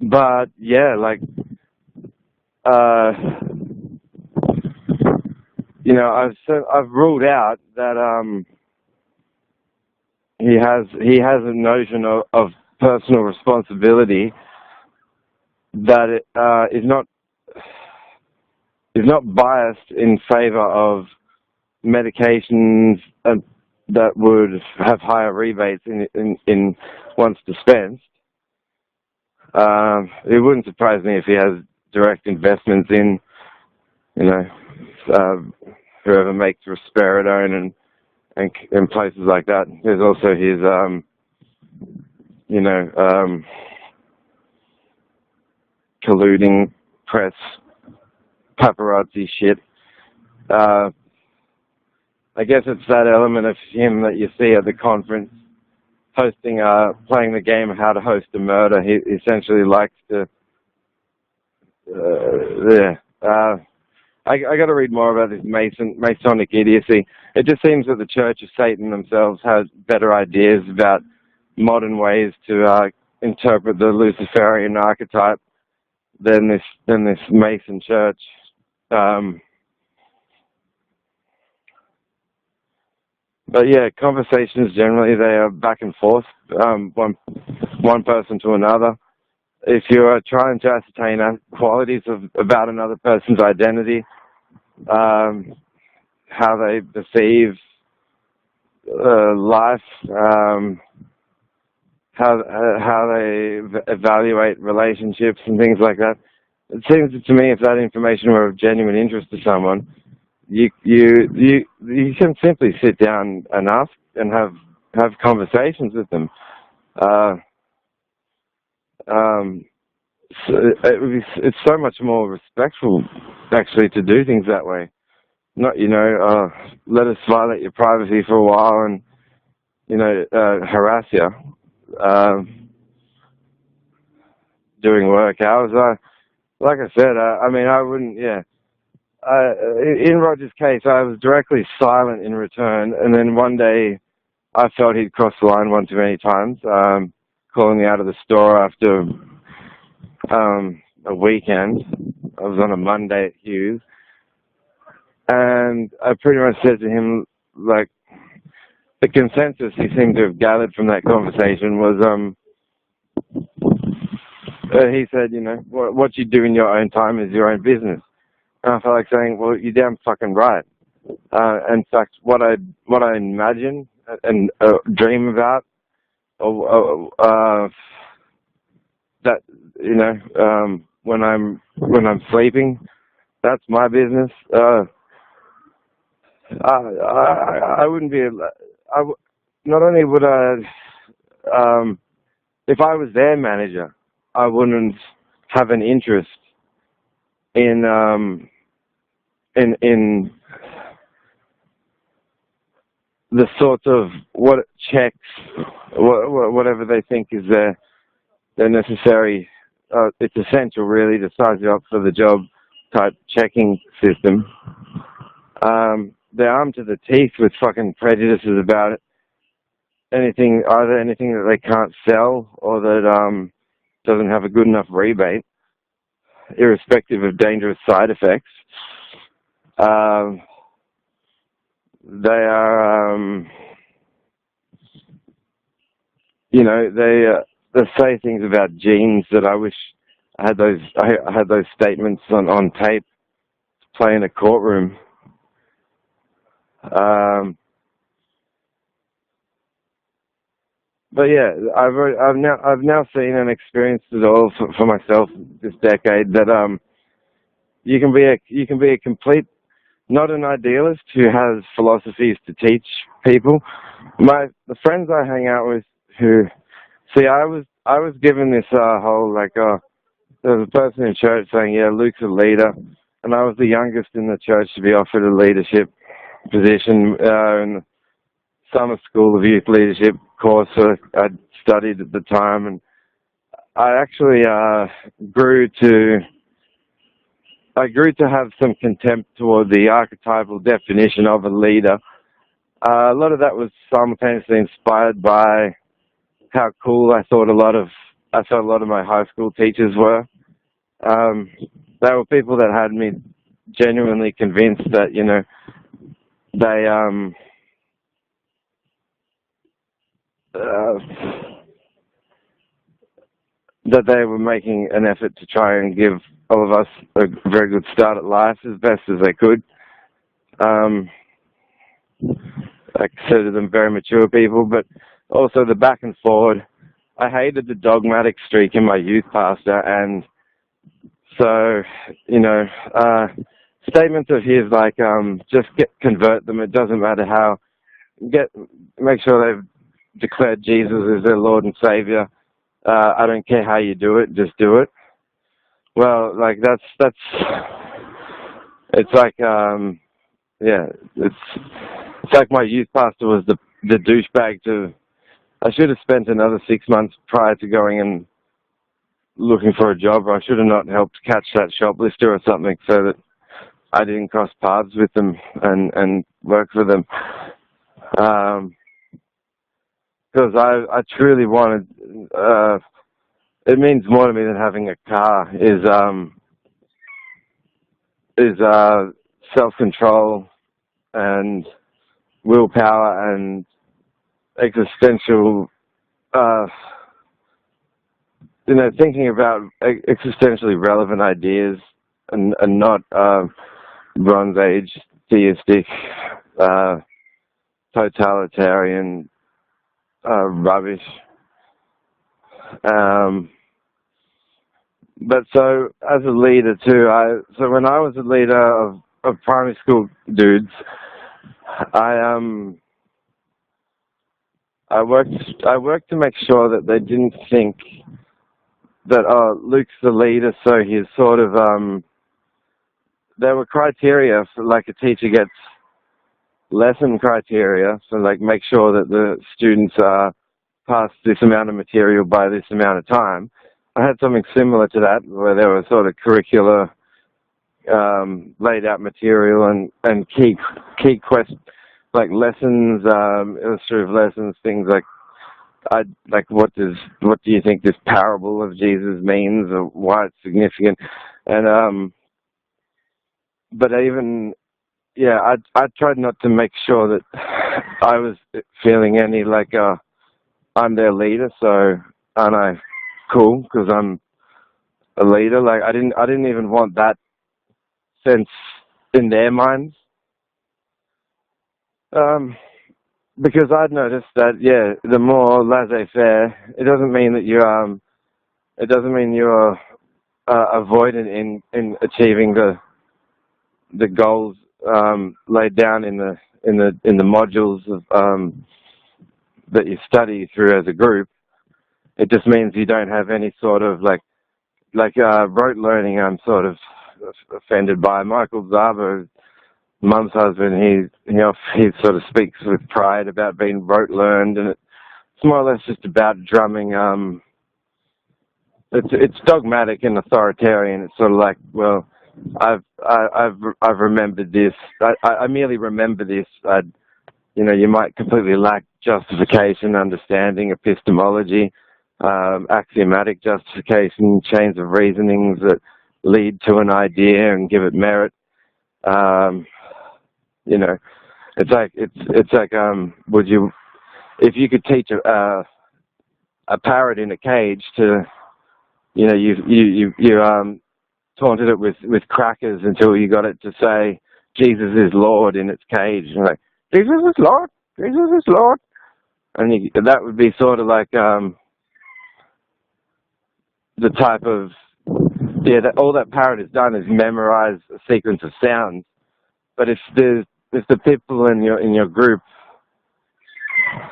But yeah, like, uh, I've ruled out that he has a notion of personal responsibility that is not biased in favor of medications that would have higher rebates in once dispensed. It wouldn't surprise me if he has direct investments in, whoever makes risperidone and places like that. There's also his, colluding press paparazzi shit. I guess it's that element of him that you see at the conference hosting, playing the game of how to host a murder. He essentially likes to, I got to read more about this Masonic idiocy. It just seems that the Church of Satan themselves has better ideas about modern ways to interpret the Luciferian archetype than this Mason Church. But yeah, conversations generally, they are back and forth, one person to another. If you are trying to ascertain qualities about another person's identity, how they perceive life, how they evaluate relationships and things like that, it seems to me if that information were of genuine interest to someone, you can simply sit down and ask and have conversations with them. It's so much more respectful actually to do things that way. Not let us violate your privacy for a while and harass you during work hours. Like I said, I wouldn't. Yeah. In Roger's case, I was directly silent in return, and then one day I felt he'd crossed the line one too many times, calling me out of the store after a weekend. I was on a Monday at Hughes, and I pretty much said to him, like, the consensus he seemed to have gathered from that conversation was, he said, what you do in your own time is your own business. And I felt like saying, well, you're damn fucking right. In fact, what I imagine and dream about, that when I'm sleeping, that's my business. I wouldn't be. Not only would I, if I was their manager, I wouldn't have an interest in the sort of what checks, whatever they think is their necessary. It's essential, really, to size you up for the job type checking system. They're armed to the teeth with fucking prejudices about it. Either anything that they can't sell or that doesn't have a good enough rebate, irrespective of dangerous side effects. They are, they say things about genes that I wish I had those statements on tape to play in a courtroom. But yeah, I've now seen and experienced it all for myself this decade that you can be a complete, not an idealist who has philosophies to teach people. The friends I hang out with I was given this whole there was a person in church saying, yeah, Luke's a leader, and I was the youngest in the church to be offered a leadership position in the summer school of youth leadership course I'd studied at the time, and I actually grew to have some contempt toward the archetypal definition of a leader. A lot of that was simultaneously inspired by how cool I thought a lot of my high school teachers were. Um, they were people that had me genuinely convinced that they uh, that they were making an effort to try and give all of us a very good start at life as best as they could. Um, I consider them very mature people, but also the back and forward. I hated the dogmatic streak in my youth pastor, and so, you know, statements of his like, just convert them. It doesn't matter how. Make sure they've declared Jesus as their Lord and Savior. I don't care how you do it, just do it. Well, like it's like, yeah, it's like my youth pastor was the douchebag to. I should have spent another 6 months prior to going and looking for a job, or I should have not helped catch that shoplifter or something, so that I didn't cross paths with them and work for them. Because I truly wanted. It means more to me than having a car. Is self-control and willpower and existential. Uh, thinking about existentially relevant ideas and not Bronze Age theistic, totalitarian rubbish. But so as a leader too, so when I was a leader of primary school dudes, I I worked to make sure that they didn't think that Luke's the leader, so he's sort of there were criteria for like a teacher gets lesson criteria, so like make sure that the students pass this amount of material by this amount of time. I had something similar to that, where there was sort of curricular laid out material and key questions like lessons, illustrative lessons, things like what do you think this parable of Jesus means, or why it's significant, and but even yeah, I tried not to make sure that I was feeling any like I'm their leader, so aren't I cool because I'm a leader? Like I didn't even want that sense in their minds, um, because I'd noticed that the more laissez-faire, it doesn't mean you're avoidant in achieving the goals laid down in the modules of that you study through as a group. It just means you don't have any sort of rote learning. I'm sort of offended by Michael Zaba, Mum's husband. He sort of speaks with pride about being rote learned, and it's more or less just about drumming. It's dogmatic and authoritarian. It's sort of like, well, I've remembered this. I merely remember this. You might completely lack justification, understanding, epistemology, axiomatic justification, chains of reasonings that lead to an idea and give it merit. Um, it's like would you, if you could teach a parrot in a cage to, you taunted it with crackers until you got it to say Jesus is Lord in its cage. And like, Jesus is Lord, Jesus is Lord. And that would be sort of like the type of, all that parrot has done is memorize a sequence of sounds. But if the people in your group,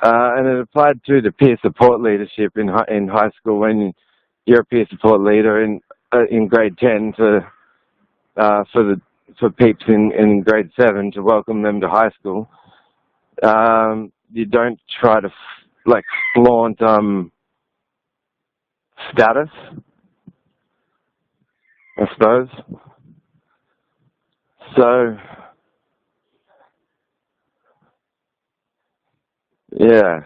and it applied to the peer support leadership in high school, when you're a peer support leader in grade 10 for peeps in grade 7 to welcome them to high school. You don't try to flaunt status, I suppose. So yeah,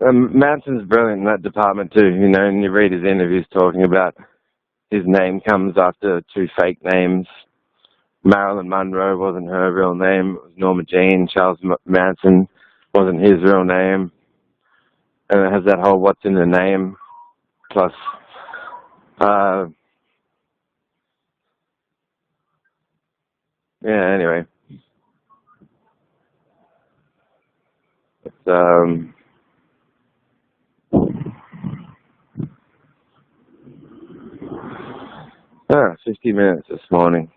Manson's brilliant in that department too, you know, and you read his interviews talking about his name comes after two fake names. Marilyn Monroe wasn't her real name. It was Norma Jean. Charles Manson wasn't his real name. And it has that whole what's in the name plus yeah, anyway. It's 50 minutes this morning.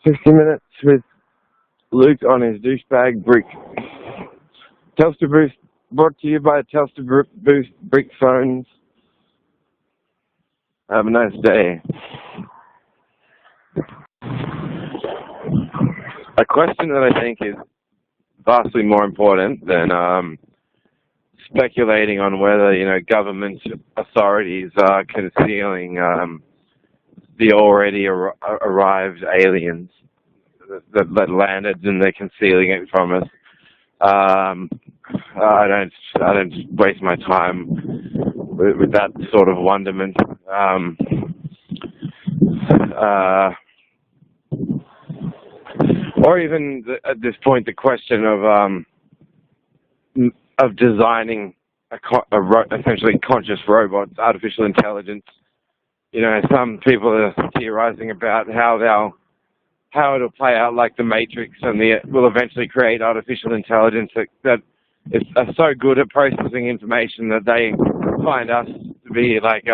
50 minutes with Luke on his douchebag brick. Telstra Boost brought to you by Telstra Boost brick phones. Have a nice day. A question that I think is vastly more important than speculating on whether, you know, government authorities are concealing the already arrived aliens that landed and they're concealing it from us. I don't waste my time with that sort of wonderment. Or even at this point, the question of designing essentially conscious robots, artificial intelligence. You know, some people are theorizing about how it'll play out like the Matrix, and will eventually create artificial intelligence that are so good at processing information that they find us to be like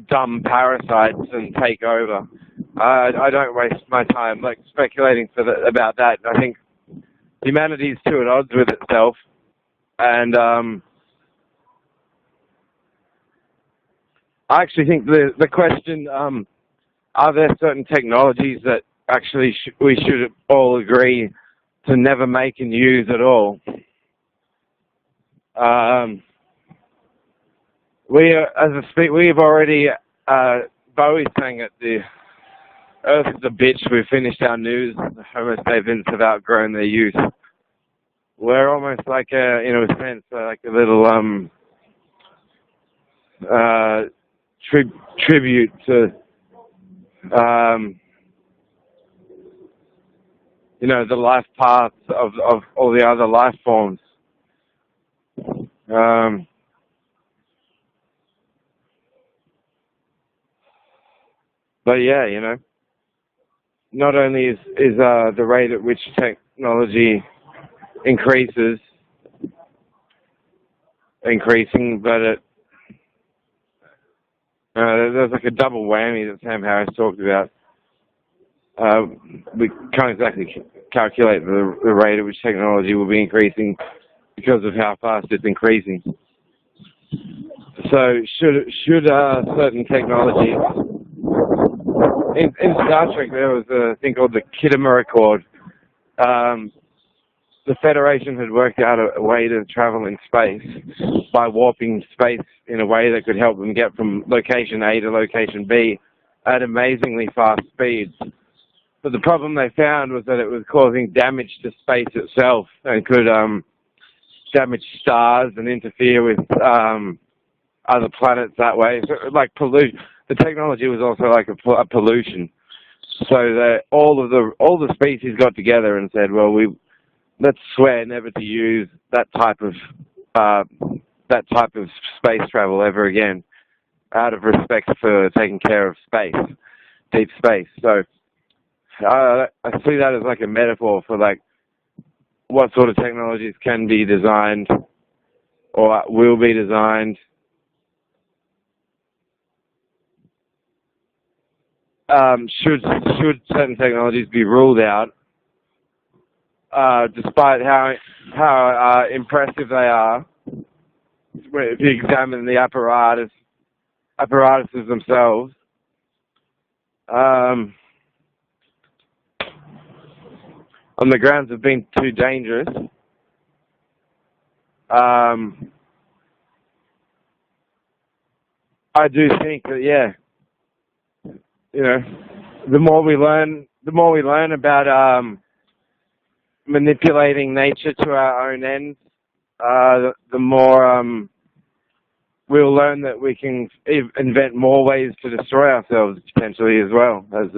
dumb parasites and take over. I don't waste my time like speculating about that. I think humanity's too at odds with itself, and I actually think the question, are there certain technologies that actually we should all agree to never make and use at all? We've already, Bowie sang it, the Earth is a bitch, we've finished our news, the Homo sapiens have outgrown their youth. We're almost like in a sense, like a little tribute to, you know, the life paths of all the other life forms. But yeah, you know, not only is the rate at which technology increasing, but there's like a double whammy that Sam Harris talked about. We can't exactly calculate the rate at which technology will be increasing because of how fast it's increasing. So should certain technologies, in Star Trek there was a thing called the Khitomer Accord. The Federation had worked out a way to travel in space by warping space in a way that could help them get from location A to location B at amazingly fast speeds. But the problem they found was that it was causing damage to space itself and could damage stars and interfere with other planets that way. So, like the technology was also like a pollution. So that all the species got together and said, well, let's swear never to use that type of space travel ever again, out of respect for taking care of space, deep space. So I see that as like a metaphor for like what sort of technologies can be designed or will be designed. Should certain technologies be ruled out, despite how impressive they are? If you examine the apparatuses themselves, on the grounds of being too dangerous, I do think that, yeah, you know, the more we learn about manipulating nature to our own ends, the more we'll learn that we can invent more ways to destroy ourselves potentially as well as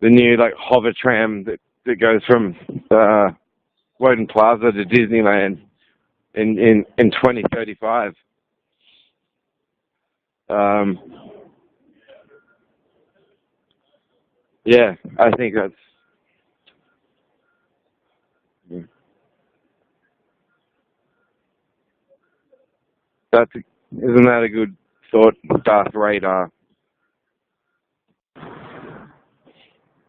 the new like hover tram that goes from Woden Plaza to Disneyland in 2035. Yeah, I think isn't that a good thought, Darth Radar?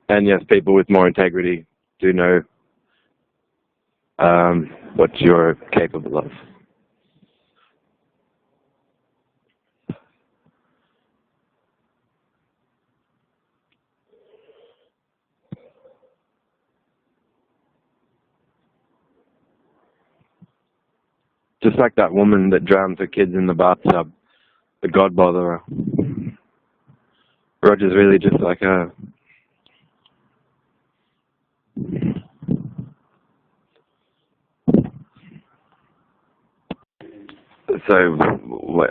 And yes, people with more integrity do know what you're capable of. Just like that woman that drowns her kids in the bathtub, the God botherer. Roger's really just like a... So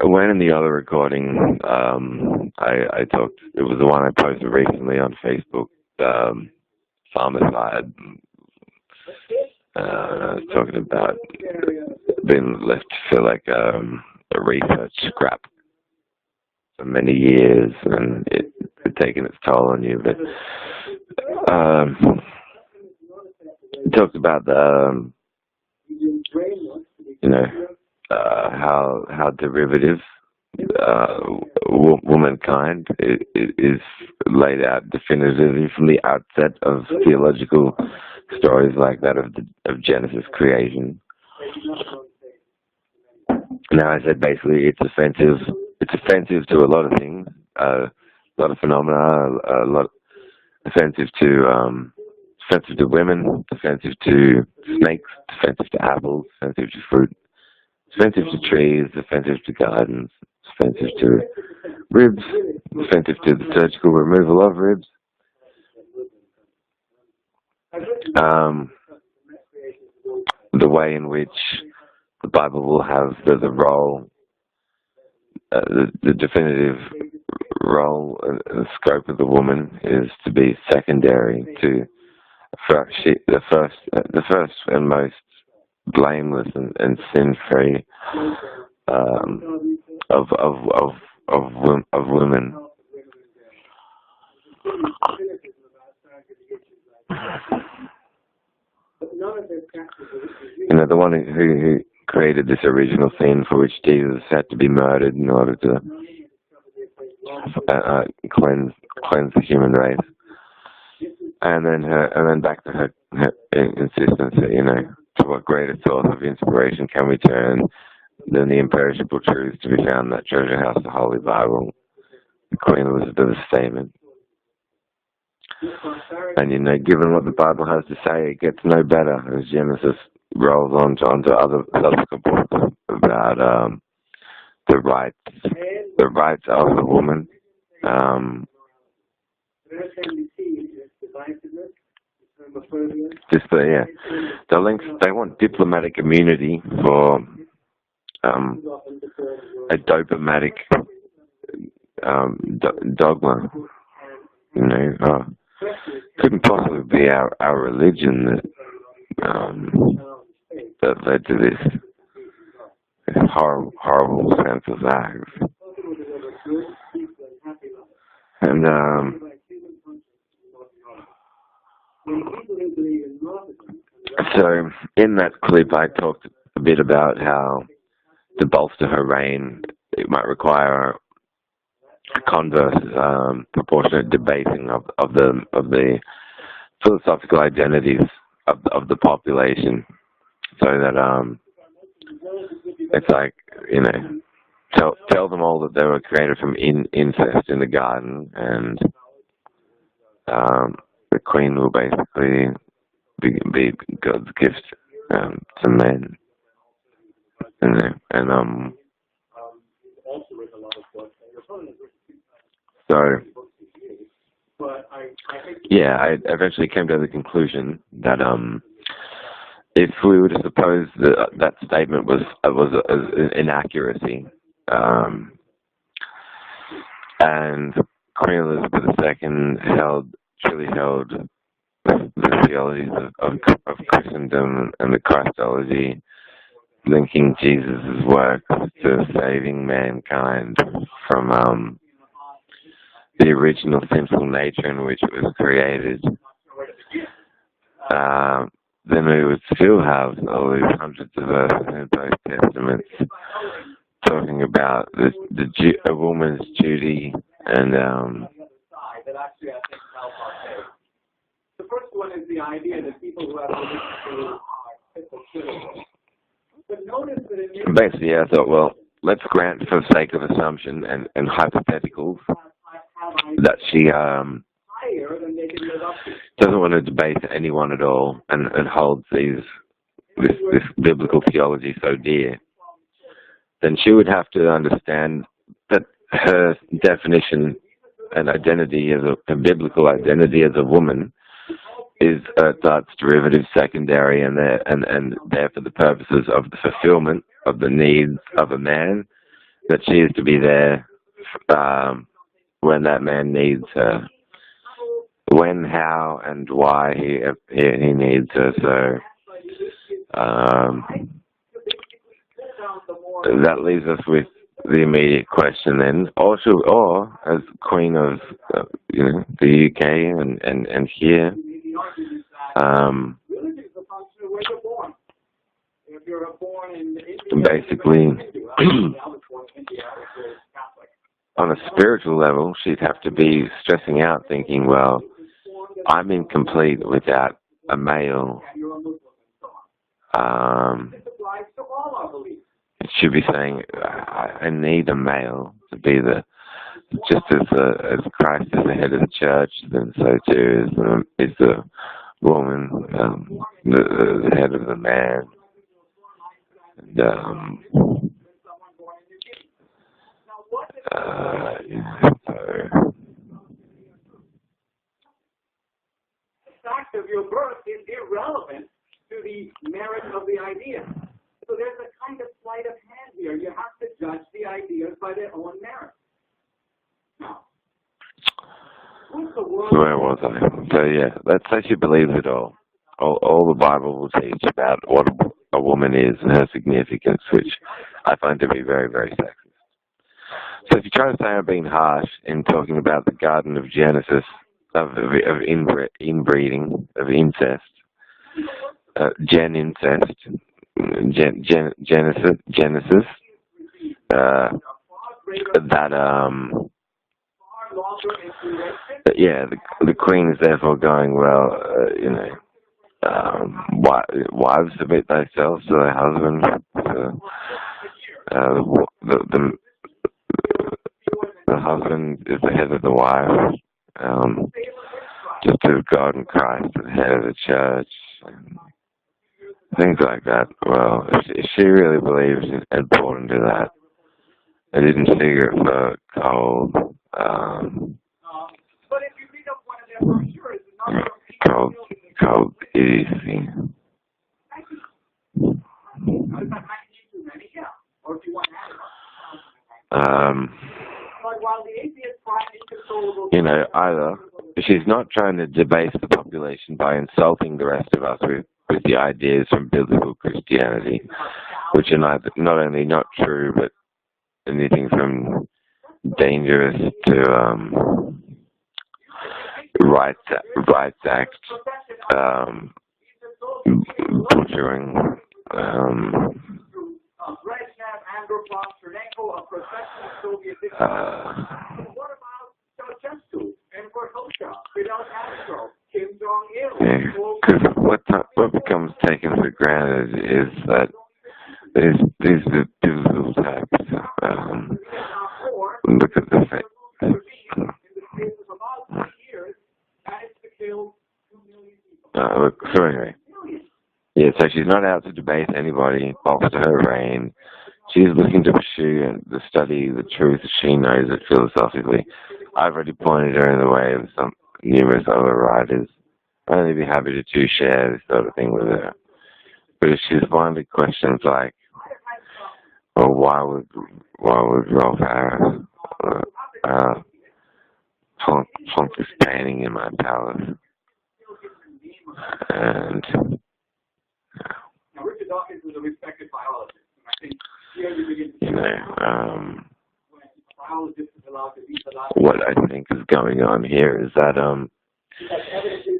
when in the other recording, I talked, it was the one I posted recently on Facebook, Farmerside. I was talking about being left for like a research scrap for many years and it taking its toll on you. But talked about the how derivative womankind is laid out definitively from the outset of theological stories like that of Genesis creation. Now I said basically it's offensive. It's offensive to a lot of things, a lot of phenomena, a lot offensive to women, offensive to snakes, offensive to apples, offensive to fruit, offensive to trees, offensive to gardens, offensive to ribs, offensive to the surgical removal of ribs. The way in which the Bible will have the role, the definitive role and scope of the woman is to be secondary to the first and most blameless and sin-free of women. The one who created this original sin for which Jesus had to be murdered in order to cleanse the human race, and then back to her insistence that to what greater source of inspiration can we turn than the imperishable truths to be found in that treasure house, the Holy Bible, the Queen Elizabeth's statement. And given what the Bible has to say, it gets no better as Genesis rolls onto other subsequent books about the rights of the woman. The links. They want diplomatic immunity for a dogmatic dogma. Couldn't possibly be our religion that led to this horrible senseless act. And so in that clip I talked a bit about how to bolster her reign it might require a converse proportionate debating of the philosophical identities of the population, so that it's like tell them all that they were created from incest in the garden, and the queen will basically be God's gift to men, and so Yeah, I eventually came to the conclusion that if we were to suppose that that statement was an inaccuracy, and Queen Elizabeth II truly held the theologies of Christendom and the Christology, linking Jesus' work to saving mankind from the original sinful nature in which it was created, then we would still have all these hundreds of verses in both testaments talking about a woman's duty and basically I thought, well, let's grant for the sake of assumption and hypotheticals that she doesn't want to debate anyone at all and holds this biblical theology so dear, then she would have to understand that her definition and identity as a biblical identity as a woman is God's derivative, secondary, and there for the purposes of the fulfillment of the needs of a man, that she is to be there when that man needs her, when, how, and why he needs her. So that leaves us with the immediate question then, or as Queen of the UK and here, basically on a spiritual level, she'd have to be stressing out, thinking, well, I'm incomplete without a male. It should be saying, I need a male to be just as Christ is the head of the church, then so too is the woman, the head of the man. And, the fact of your birth is irrelevant to the merit of the idea. So there's a kind of sleight of hand here. You have to judge the ideas by their own merit. Now, where was I? So yeah, let's say she believes it all. All the Bible will teach about what a woman is and her significance, which I find to be very, very sexist. So if you try to say I'm being harsh in talking about the Garden of Genesis, of inbreeding, of incest, Genesis, yeah, the Queen is therefore going, well, wives submit themselves to their husband. The husband is the head of the wife, just as God and Christ is the head of the church, things like that. Well, if she really believes and bought into that, I didn't figure it for cold. Cold idiocy. Either she's not trying to debase the population by insulting the rest of us with the ideas from biblical Christianity, which are not only not true, but anything from dangerous to Rights Act, butchering, because what becomes taken for granted is that these are biblical texts. Look at the fact. So anyway, yeah, so she's not out to debate anybody, bolster her reign. She's looking to pursue the truth she knows it philosophically. I've already pointed her in the way of numerous other writers. I'd only be happy to share this sort of thing with her. But if she's finding questions like, well, why was Rolf Harris plonk this painting in my palace? And Now, Richard Dawkins was a respected biologist, and I think here you begin to you know, when a biologist is allowed to be allowed what I think is going on here is that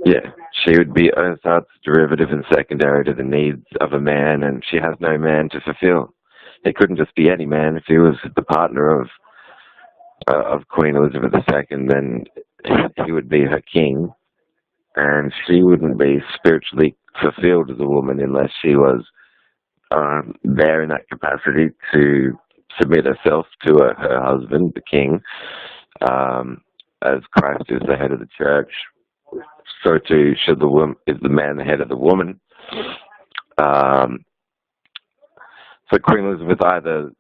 yeah, she would be ersatz derivative and secondary to the needs of a man, and she has no man to fulfill. It couldn't just be any man. If he was the partner of Queen Elizabeth II, then he would be her king, and she wouldn't be spiritually fulfilled as a woman unless she was there in that capacity to submit herself to her husband, the king. As Christ is the head of the church, so too should is the man the head of the woman. So Queen Elizabeth either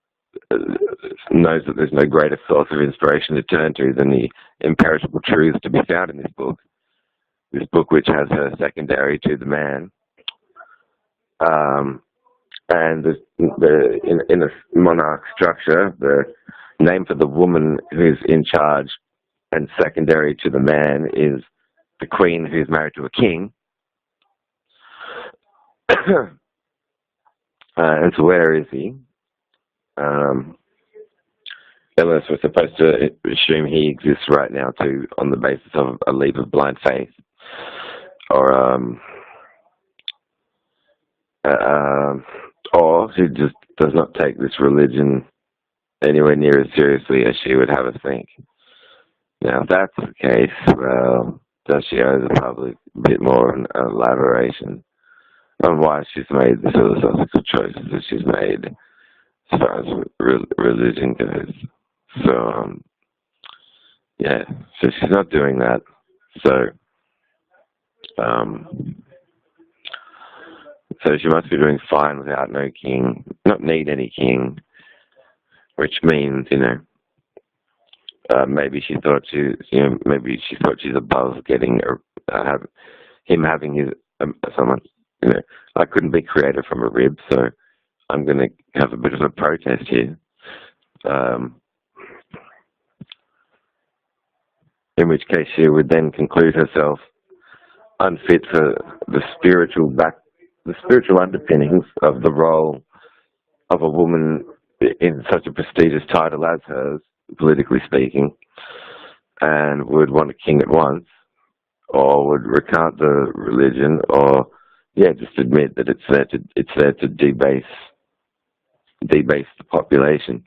knows that there's no greater source of inspiration to turn to than the imperishable truths to be found in this book which has her secondary to the man. And in a monarch structure, the name for the woman who's in charge and secondary to the man is the queen who's married to a king. And so where is he? Unless we're supposed to assume he exists right now too, on the basis of a leap of blind faith, or she just does not take this religion anywhere near as seriously as she would have us think. Now, if that's the case, well, does she owe the public a bit more of an elaboration on why she's made the philosophical choices that she's made as far as religion goes? So, yeah, so she's not doing that. So she must be doing fine without no king, not need any king, which means, maybe she thought she's above getting him having his someone. I couldn't be created from a rib, so I'm going to have a bit of a protest here. In which case she would then conclude herself unfit for the spiritual underpinnings of the role of a woman in such a prestigious title as hers, politically speaking, and would want a king at once, or would recant the religion, or just admit that it's there to debase the population.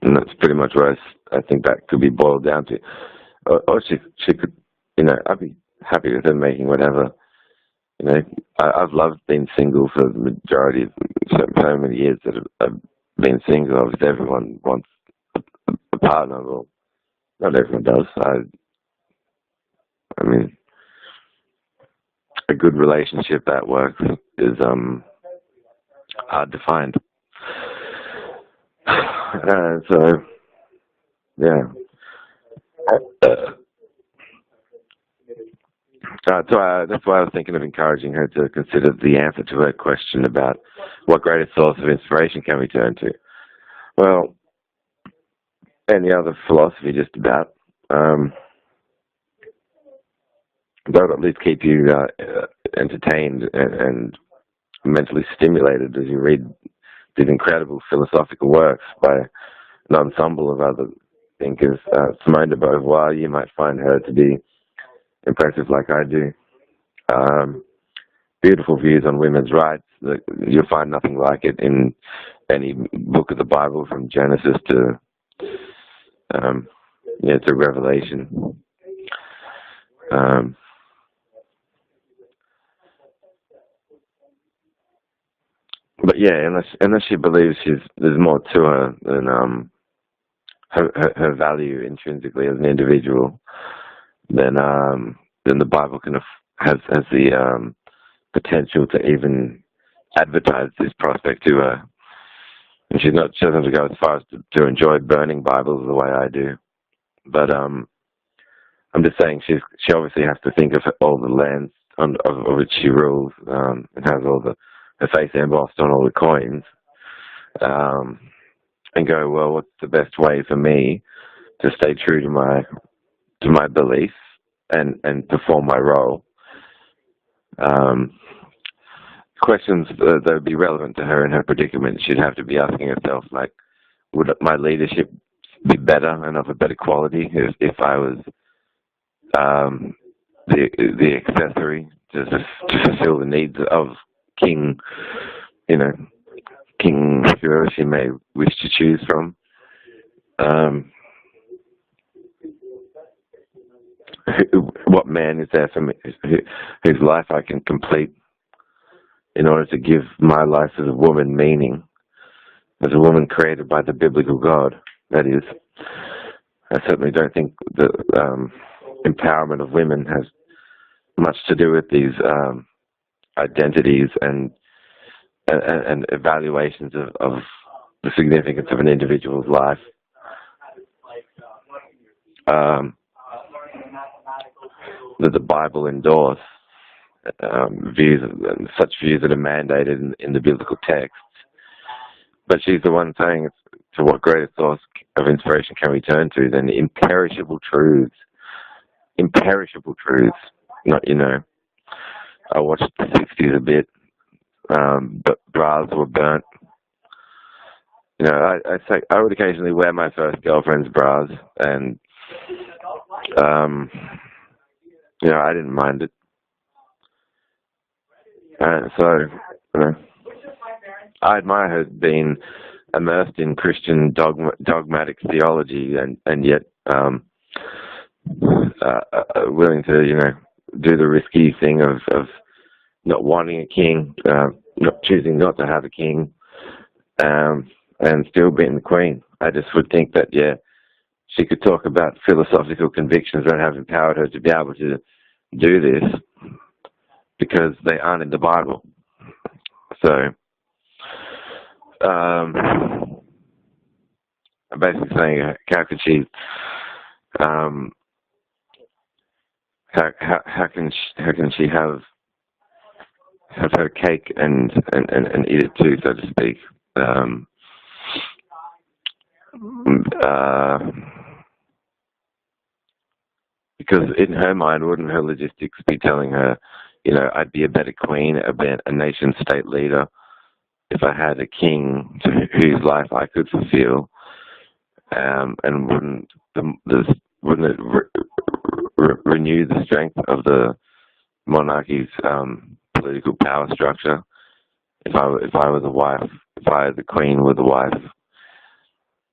And that's pretty much what I think that could be boiled down to. Or she could, I'd be happy with her making whatever. I've loved being single for the majority of so many years that I've been single. Obviously, everyone wants a partner. Well, not everyone does. I mean, a good relationship that works is hard to find. So, yeah. That's why I was thinking of encouraging her to consider the answer to her question about what greatest source of inspiration can we turn to. Well, any other philosophy just about. That'll at least keep you entertained and mentally stimulated as you read these incredible philosophical works by an ensemble of other thinkers. Simone de Beauvoir, you might find her to be impressive like I do. Beautiful views on women's rights. You'll find nothing like it in any book of the Bible, from Genesis to Revelation. But yeah, unless she believes there's more to her than her value intrinsically as an individual, then the Bible has the potential to even advertise this prospect to her. And she doesn't have to go as far as to enjoy burning Bibles the way I do. But I'm just saying she obviously has to think of all the lands of which she rules, and has all her face embossed on all the coins, and go, well, what's the best way for me to stay true to my beliefs and perform my role? Questions that would be relevant to her in her predicament. She'd have to be asking herself, like, would my leadership be better and of a better quality if I was the accessory to fulfill the needs of King, King whoever she may wish to choose from. What man is there for me whose life I can complete in order to give my life as a woman meaning, as a woman created by the biblical God, that is. I certainly don't think the empowerment of women has much to do with these identities and evaluations of the significance of an individual's life. That the Bible endorse such views that are mandated in the biblical texts. But she's the one saying, to what greater source of inspiration can we turn to than imperishable truths? Imperishable truths. Not, I watched the 60s a bit, but bras were burnt. I would occasionally wear my first girlfriend's bras, and I didn't mind it. I admire her being immersed in Christian dogmatic theology, and yet willing to do the risky thing of not wanting a king, not choosing not to have a king, and still being the queen. I just would think that she could talk about philosophical convictions that have empowered her to be able to do this because they aren't in the Bible. So I'm basically saying, how could she? How can she have her cake and eat it too, so to speak? Because in her mind, wouldn't her logistics be telling her, I'd be a better queen, a nation state leader, if I had a king whose life I could fulfill, and wouldn't it renew the strength of the monarchy's political power structure? If I was a wife, if I, the queen, were the wife,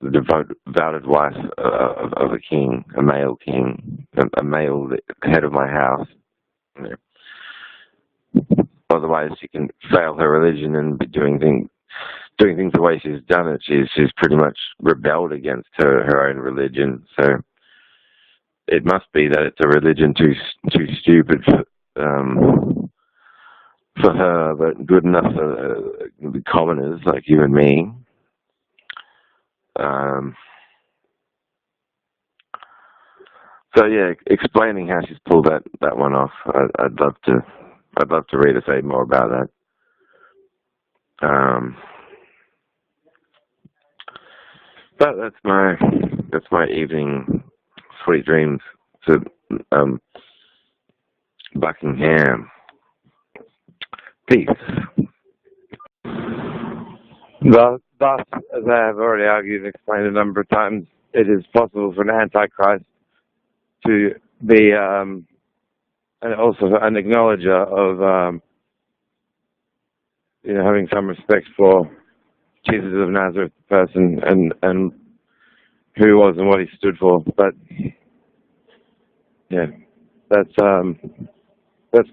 the devoted wife of a king, a male king, a male head of my house. Otherwise, she can fail her religion and be doing things the way she's done it. She's pretty much rebelled against her own religion. So it must be that it's a religion too stupid for her, but good enough for the commoners like you and me. So explaining how she's pulled that one off. I'd love to read her say more about that. But that's my evening. Sweet dreams to Buckingham. Peace. Thus, as I have already argued and explained a number of times, it is possible for an Antichrist to be and also an acknowledger of having some respect for Jesus of Nazareth, the person, and who he was and what he stood for. But that's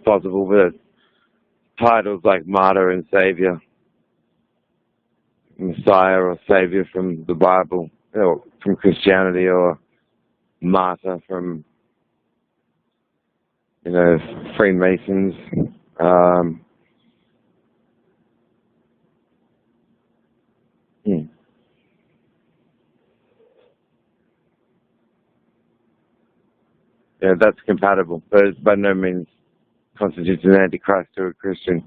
possible. But titles like Martyr and Savior, Messiah or Savior from the Bible, from Christianity, or Martyr from Freemasons. that's compatible, but it by no means constitutes an antichrist to a Christian.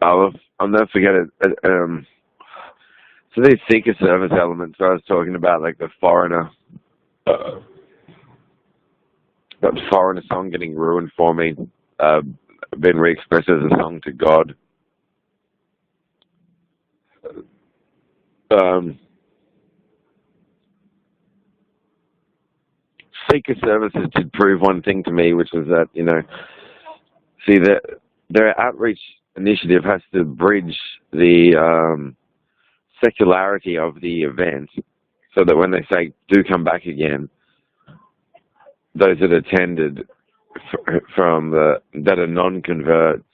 I'll never forget it. So these seeker service elements I was talking about, like the foreigner, that foreigner song getting ruined for me, been re-expressed as a song to God. Seeker services did prove one thing to me, which was that, see, their outreach initiative has to bridge the secularity of the event, so that when they say, do come back again, those that attended that are non-converts,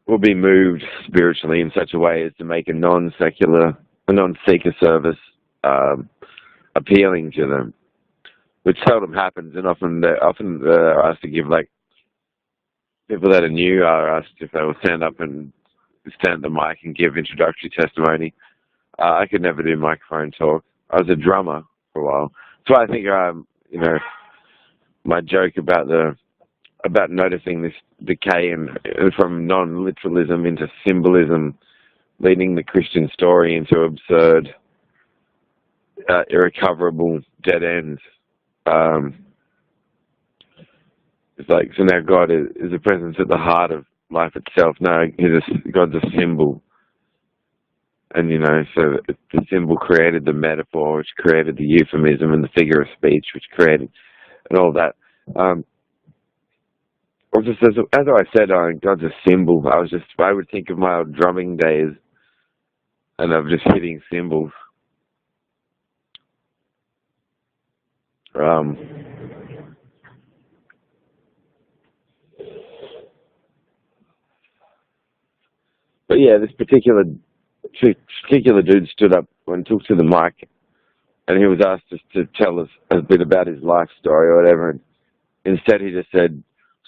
will be moved spiritually in such a way as to make a non-seeker service appealing to them, which seldom happens, and often they're asked to give, like, people that are new are asked if they will stand up and stand at the mic and give introductory testimony. I could never do microphone talk. I was a drummer for a while. So I think, my joke about noticing this decay from non-literalism into symbolism, leading the Christian story into absurd, irrecoverable dead ends. It's like, so now God is a presence at the heart of life itself. No, God's a symbol. And, so the symbol created the metaphor, which created the euphemism and the figure of speech, which created, and all that. Or just as I said, God's a symbol. I would think of my old drumming days, and of just hitting cymbals. But yeah, this particular dude stood up and took to the mic, and he was asked just to tell us a bit about his life story or whatever. And instead, he just said,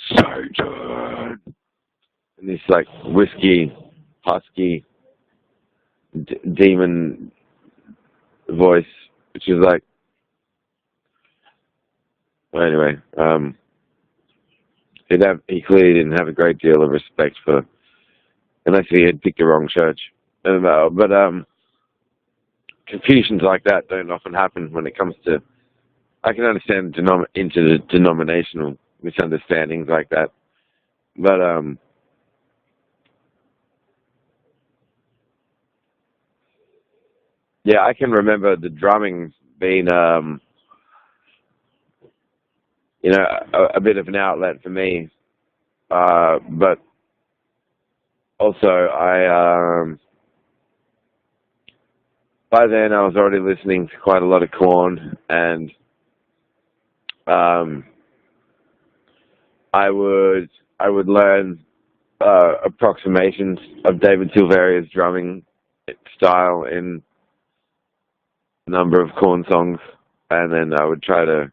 "Satan," and this like whiskey, husky, demon voice, which is like, well, anyway, he clearly didn't have a great deal of respect for, unless he had picked the wrong church. But confusions like that don't often happen when it comes to, I can understand interdenominational misunderstandings like that, but yeah, I can remember the drumming being a bit of an outlet for me, but also by then I was already listening to quite a lot of Korn, and I would learn approximations of David Silveria's drumming style in a number of Korn songs, and then I would try to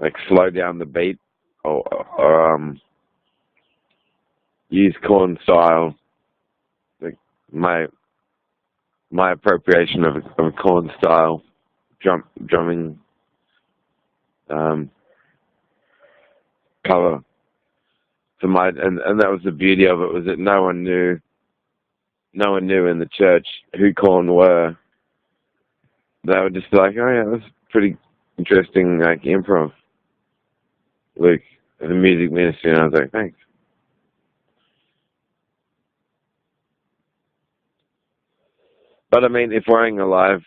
like slow down the beat or use Korn style, like my appropriation of Korn style drumming cover. So and that was the beauty of it, was that no one knew in the church who Korn were. They would just be like, oh yeah, that's pretty interesting, like improv, Luke, in the music ministry, and I was like, thanks. But I mean, if wearing a live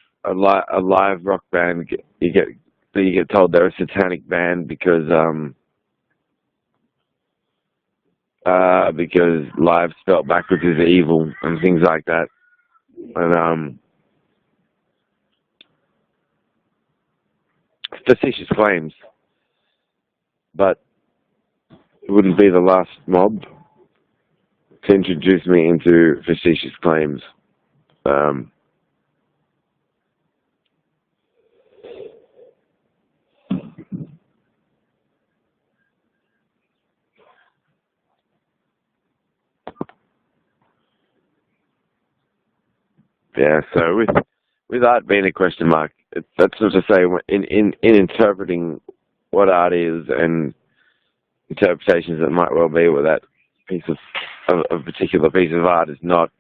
rock band, you get told they're a satanic band because live spelled backwards is evil and things like that, and facetious claims. But it wouldn't be the last mob to introduce me into facetious claims. Yeah. So with art being a question mark, that's not to say in interpreting what art is and interpretations that might well be what that piece of a particular piece of art is not.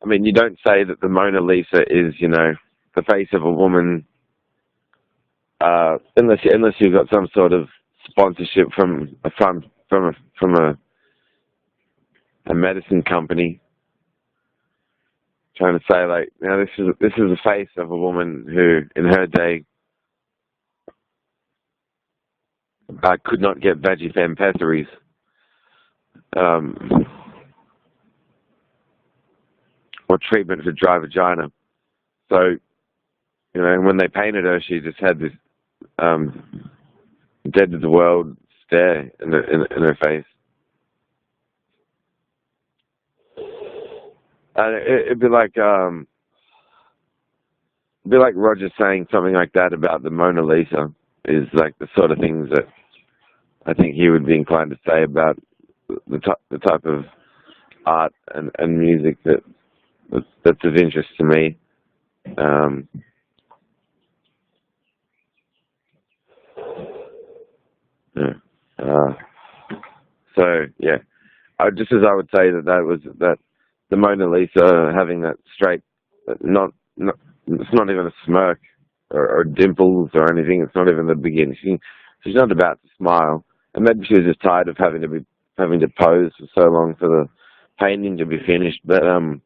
I mean, you don't say that the Mona Lisa is, you know, the face of a woman, unless you've got some sort of sponsorship from a medicine company trying to say, like, you know, this is the face of a woman who in her day could not get vagifem pessaries. Or treatment for dry vagina. So, you know, when they painted her, she just had this dead to the world stare in her face. And it'd be like Roger saying something like that about the Mona Lisa is like the sort of things that I think he would be inclined to say about the type of art and music that's of interest to me. So yeah, just as I would say that the Mona Lisa having that straight, not it's not even a smirk or dimples or anything. It's not even the beginning. She's not about to smile, and maybe she was just tired of having to pose for so long for the painting to be finished. But I'm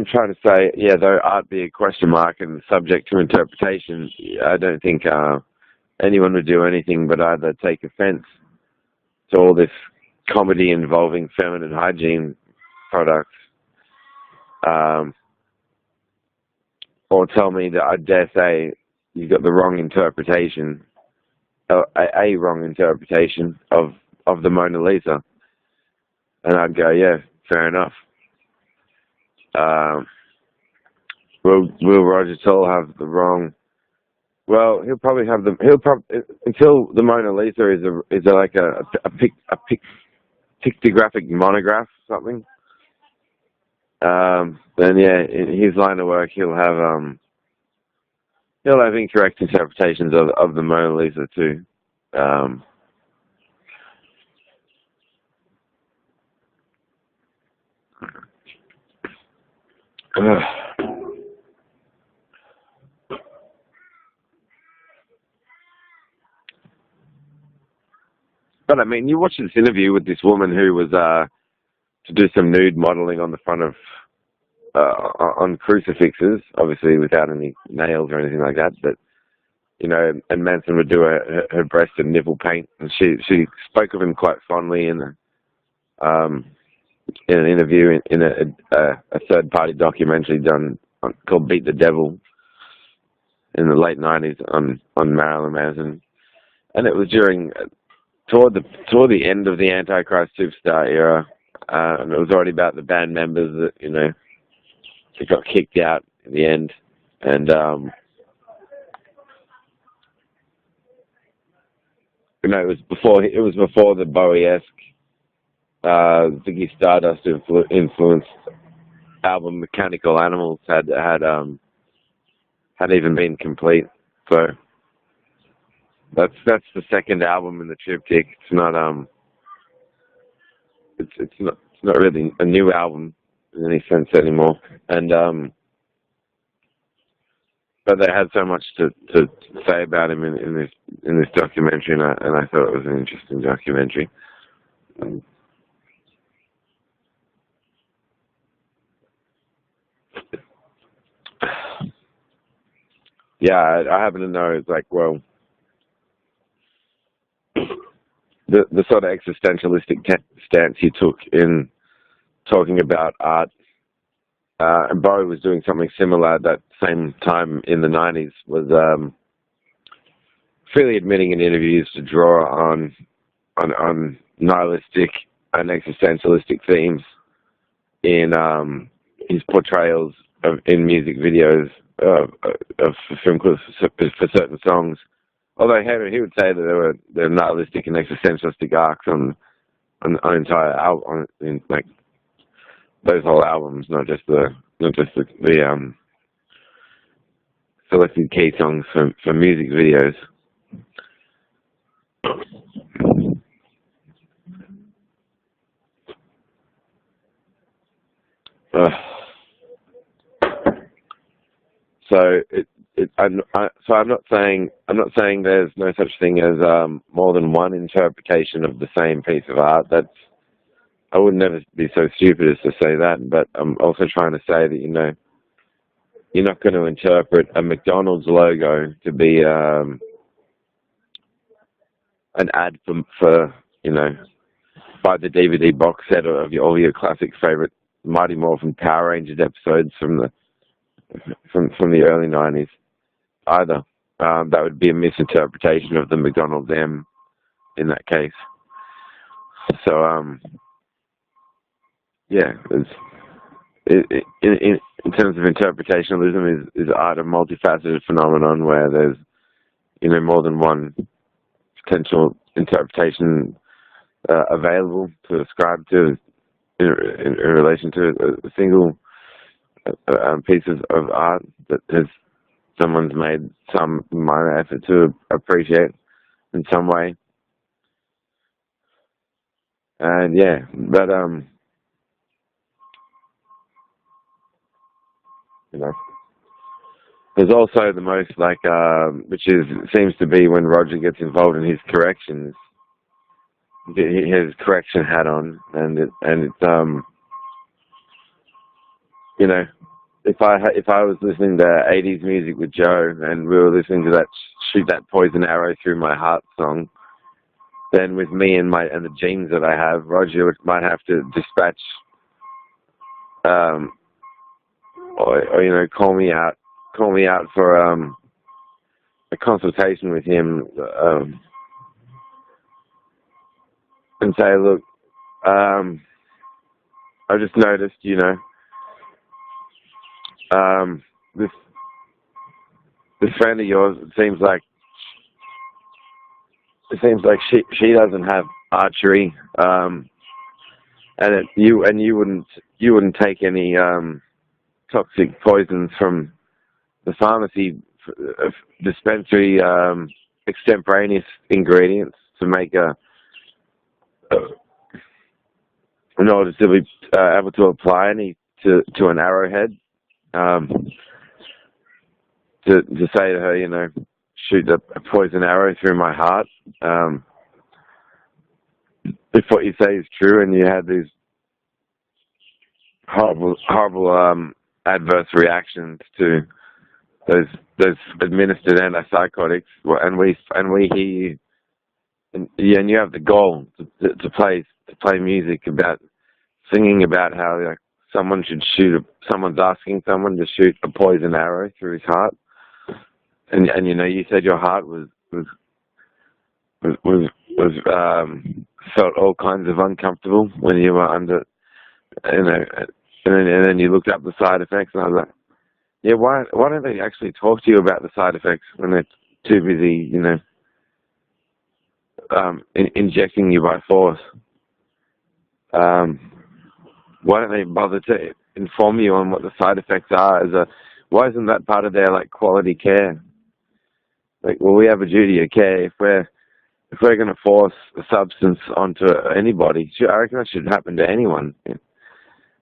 trying to say, yeah, though art be a question mark and subject to interpretation, I don't think anyone would do anything but either take offense to all this comedy involving feminine hygiene products, or tell me that I dare say you got the wrong interpretation, a wrong interpretation of the Mona Lisa, and I'd go, yeah, fair enough. Will Roger Toll have the wrong? Well, he'll probably have until the Mona Lisa is like a pictographic monograph or something. Then yeah, in his line of work, he'll have incorrect interpretations of the Mona Lisa too. But I mean, you watch this interview with this woman who was to do some nude modeling on the front of on crucifixes, obviously without any nails or anything like that. But you know, and Manson would do her breast and nipple paint, and she spoke of him quite fondly in an interview in a third party documentary done called Beat the Devil in the late '90s on Marilyn Manson, and it was toward the end of the Antichrist Superstar era, and it was already about the band members that, you know, they got kicked out in the end, and you know, it was before the Bowie-esque Ziggy Stardust influenced album Mechanical Animals had even been complete. So that's the second album in the triptych. It's not it's not really a new album in any sense anymore. And but they had so much to say about him in this documentary, and I thought it was an interesting documentary. Yeah, I happen to know. It's like, well, the sort of existentialistic stance he took in talking about art, and Bowie was doing something similar at that same time in the 90s, was freely admitting in interviews to draw on nihilistic and existentialistic themes in his portrayals in music videos of film clips for certain songs. Although he would say that there were nihilistic and existentialistic arcs on entire album, in like those whole albums, not just the not just the selected key songs for music videos. So I'm not saying there's no such thing as more than one interpretation of the same piece of art. I would never be so stupid as to say that, but I'm also trying to say that, you know, you're not going to interpret a McDonald's logo to be an ad for you know, buy the DVD box set of all your classic favorite Mighty Morphin Power Rangers episodes from the early 90s either. That would be a misinterpretation of the McDonald's M in that case. So yeah, in terms of interpretationalism, is art a multifaceted phenomenon where there's, you know, more than one potential interpretation available to ascribe to in relation to a single piece of art that someone's made some minor effort to appreciate in some way. And yeah, but you know, there's also the most seems to be when Roger gets involved in his corrections. He has his correction hat on, and it's you know, if I was listening to 80s music with Joe and we were listening to that Shoot That Poison Arrow Through My Heart song, then with me and the genes that I have, Roger might have to dispatch or you know, call me out for a consultation with him, and say, look, I just noticed, you know, this friend of yours, it seems like she doesn't have archery, and you wouldn't take any toxic poisons from the pharmacy dispensary extemporaneous ingredients to make in order to be able to apply any to an arrowhead, to say to her, you know, shoot a poison arrow through my heart. If what you say is true and you had these horrible adverse reactions to those administered antipsychotics, and we hear you, and you have the goal to play music about singing about how, like, someone's asking someone to shoot a poison arrow through his heart, and you know, you said your heart was felt all kinds of uncomfortable when you were under, you know, and then you looked up the side effects, and I was like, yeah, why don't they actually talk to you about the side effects when they're too busy, you know, injecting you by force? Why don't they bother to inform you on what the side effects are? Why isn't that part of their, like, quality care? Like, well, we have a duty of care if we're going to force a substance onto anybody. I reckon that should happen to anyone,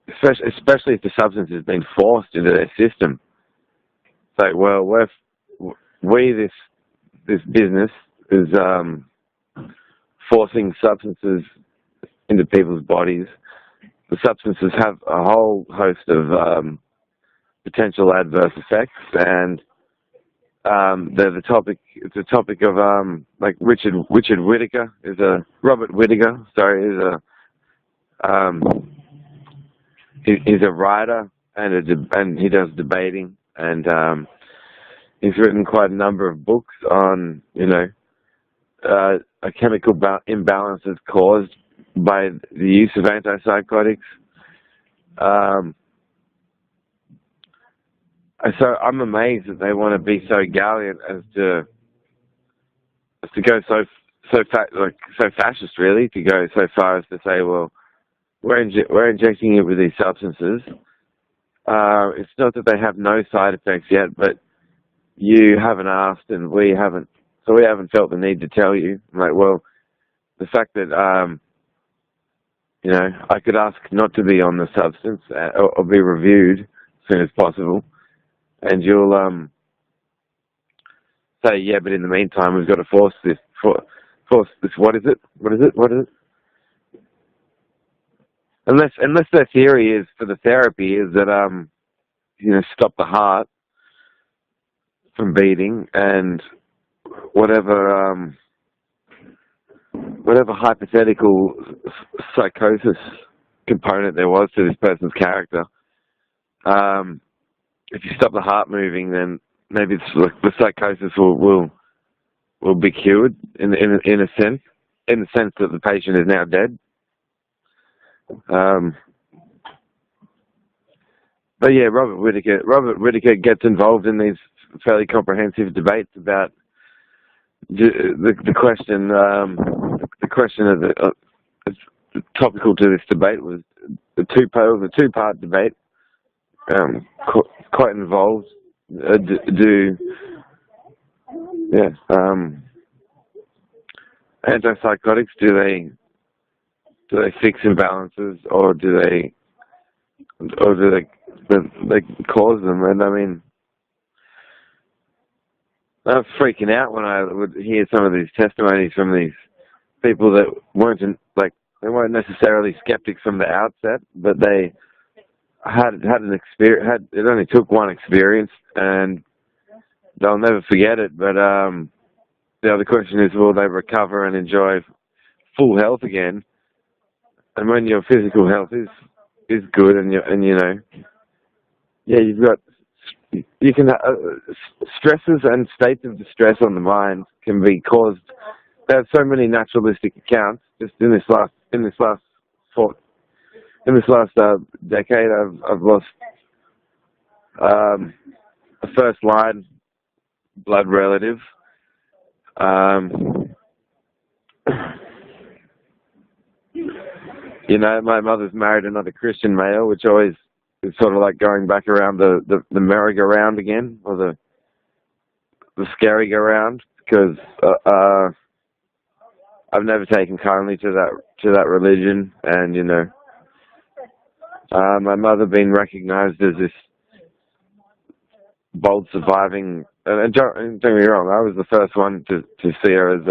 especially if the substance has been forced into their system. It's like, well, this business is forcing substances into people's bodies. The substances have a whole host of potential adverse effects, and they're the topic. It's a topic of like Richard Whittaker Robert Whittaker. Sorry, he's a writer and he does debating, and he's written quite a number of books on, you know, a chemical imbalance that's caused by the use of antipsychotics. So I'm amazed that they want to be so gallant as to go so fascist, really, to go so far as to say, well, we're injecting it with these substances, it's not that they have no side effects yet, but you haven't asked and we haven't felt the need to tell you. I'm like, well, the fact that, I could ask not to be on the substance or be reviewed as soon as possible, and you'll say, yeah, but in the meantime, we've got to force this. What is it? Unless their theory is for the therapy is that stop the heart from beating and whatever hypothetical psychosis component there was to this person's character. If you stop the heart moving, then maybe the psychosis will be cured in a sense, in the sense that the patient is now dead. But yeah, Robert Whittaker gets involved in these fairly comprehensive debates about the question. The question of the topical to this debate was the two-part debate. Quite involved. Antipsychotics, do they fix imbalances, or do they cause them? And I mean, I was freaking out when I would hear some of these testimonies from these people that they weren't necessarily skeptics from the outset, but they had an experience. It only took one experience, and they'll never forget it. But the other question is, will they recover and enjoy full health again? And when your physical health is good, and you can stresses and states of distress on the mind can be caused. There's so many naturalistic accounts just in this last decade. I've lost a first line blood relative. My mother's married another Christian male, which always is sort of like going back around the merry-go-round again, or the scary-go-round, because I've never taken kindly to that religion, and my mother being recognized as this bold surviving, and don't get me wrong, I was the first one to see her as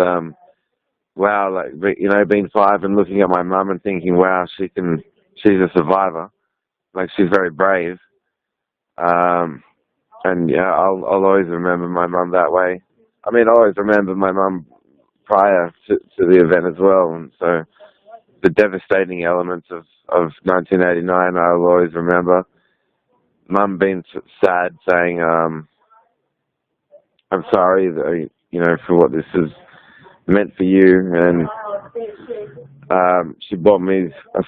wow, being 5 and looking at my mum and thinking, wow, she's a survivor, like she's very brave, and yeah, I'll always remember my mum that way. I mean, I always remember my mum prior to the event as well, and so the devastating elements of 1989 I'll always remember. Mum being sad, saying, I'm sorry, for what this has meant for you, and she bought me a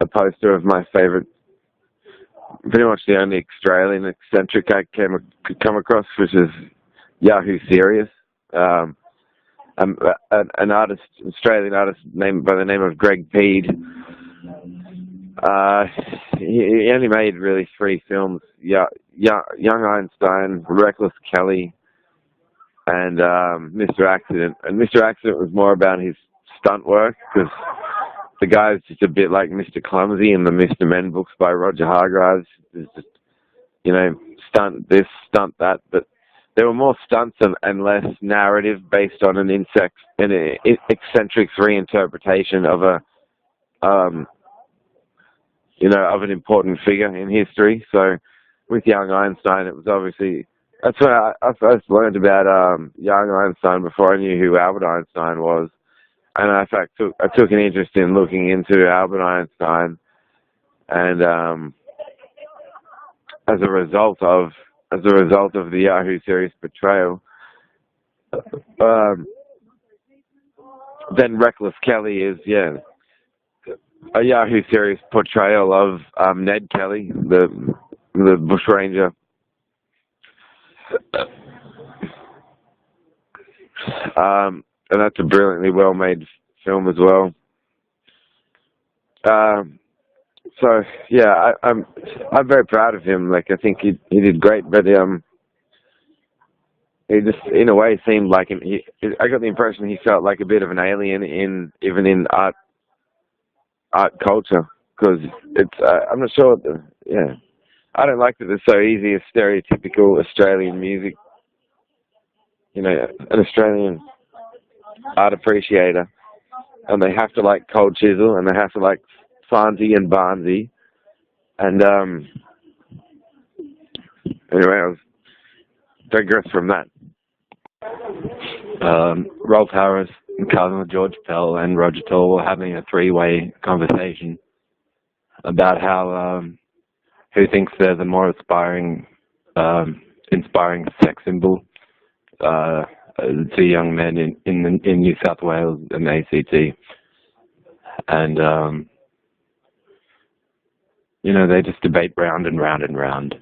poster of my favorite, pretty much the only Australian eccentric I could come across, which is Yahoo Serious, an Australian artist named by the name of Greg Peed. He only made really 3 films: Young Einstein, Reckless Kelly, and Mr. Accident. And Mr. Accident was more about his stunt work, because the guy's just a bit like Mr. Clumsy in the Mr. Men books by Roger Hargreaves. It's just, stunt this, stunt that. But there were more stunts and less narrative based on an eccentric's reinterpretation of of an important figure in history. So with Young Einstein, it was obviously, that's when I first learned about Young Einstein before I knew who Albert Einstein was. And I took an interest in looking into Albert Einstein, and as a result of the Yahoo Serious portrayal, then Reckless Kelly is a Yahoo Serious portrayal of Ned Kelly, the bushranger. And that's a brilliantly well-made film as well. So yeah, I'm very proud of him. Like I think he did great, but he just in a way seemed like I got the impression he felt like a bit of an alien even in art culture, because it's I'm not sure. I don't like that it's so easy as stereotypical Australian music. You know, an Australian art appreciator, and they have to like Cold Chisel, and they have to like Fonzie and Barnsey, and anyway, I was digress from that. Rolf Harris, Cardinal George Pell, and Roger Toll were having a three-way conversation about how who thinks they're the more inspiring sex symbol. Two young men in New South Wales and ACT, and you know, they just debate round and round and round.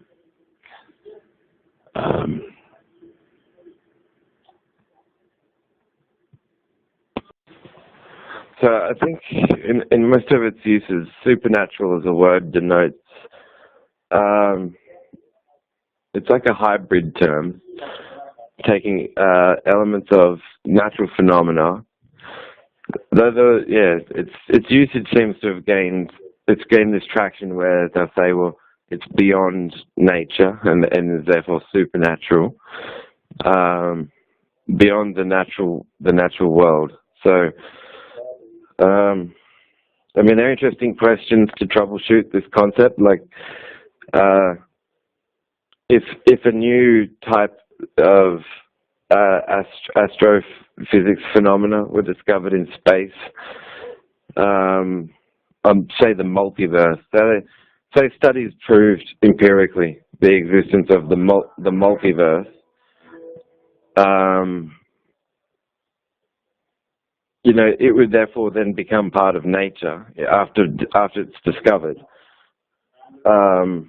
So I think in most of its uses, supernatural as a word denotes, it's like a hybrid term, taking elements of natural phenomena. Though its usage seems to have gained this traction where they'll say, well, it's beyond nature and is therefore supernatural, beyond the natural world. So. I mean, they're interesting questions to troubleshoot this concept. Like, if a new type of astrophysics phenomena were discovered in space, say the multiverse, say studies proved empirically the existence of the multiverse. You know, it would therefore then become part of nature after it's discovered. So,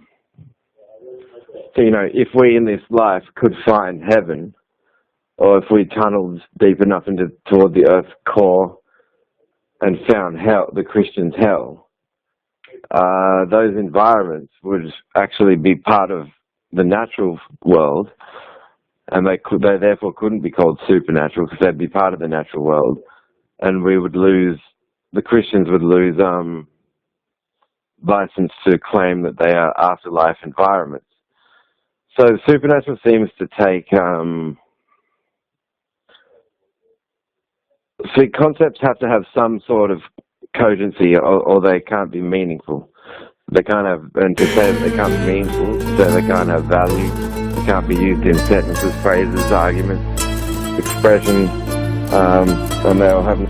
you know, if we in this life could find heaven, or if we tunneled deep enough toward the Earth's core and found hell, the Christian's hell, those environments would actually be part of the natural world, and they therefore couldn't be called supernatural because they'd be part of the natural world. And the Christians would lose license to claim that they are afterlife environments. So supernatural seems to take, concepts have to have some sort of cogency or they can't be meaningful. They can't have, and to say that they can't be meaningful, so they can't have value, they can't be used in sentences, phrases, arguments, expressions, and they'll have